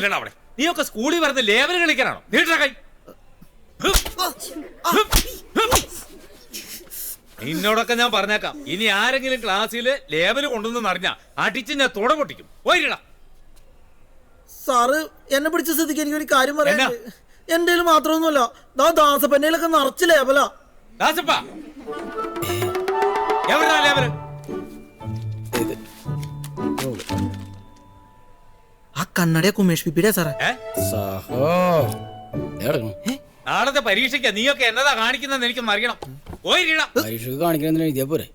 നില്ലടാ അവിടെ. നീയൊക്കെ സ്കൂളിൽ വരുന്ന ലേബൽ കളിക്കാനാണോ? നീട്ടാ കൈ. നിന്നോടൊക്കെ ഞാൻ പറഞ്ഞേക്കാം, ഇനി ആരെങ്കിലും ക്ലാസ്സിൽ ലേബൽ കൊണ്ടുവന്ന് അറിഞ്ഞാ അടിച്ച് ഞാൻ തുട പൊട്ടിക്കും. പോയിടാ. സാറ് എന്നെ പിടിച്ച സ്ഥിതിക്ക് എനിക്കൊരു കാര്യം പറയാ. എന്റെ മാത്രമൊന്നുമല്ല, ദാസപ്പന്നയിലൊക്കെ നിറച്ച് ലേബലാ. ദാസപ്പ എവിടാ ലേബല്? ആ കണ്ണടയാ കുമേഷ് പിപ്പിയുടെ സാറേ. നാളത്തെ പരീക്ഷയ്ക്ക് നീയൊക്കെ എന്നതാ കാണിക്കുന്ന എനിക്കൊന്ന് അറിയണം. പോയിടാ. പരീക്ഷയ്ക്ക് കാണിക്കണെന്ന് എഴുതിയാ പോരെ.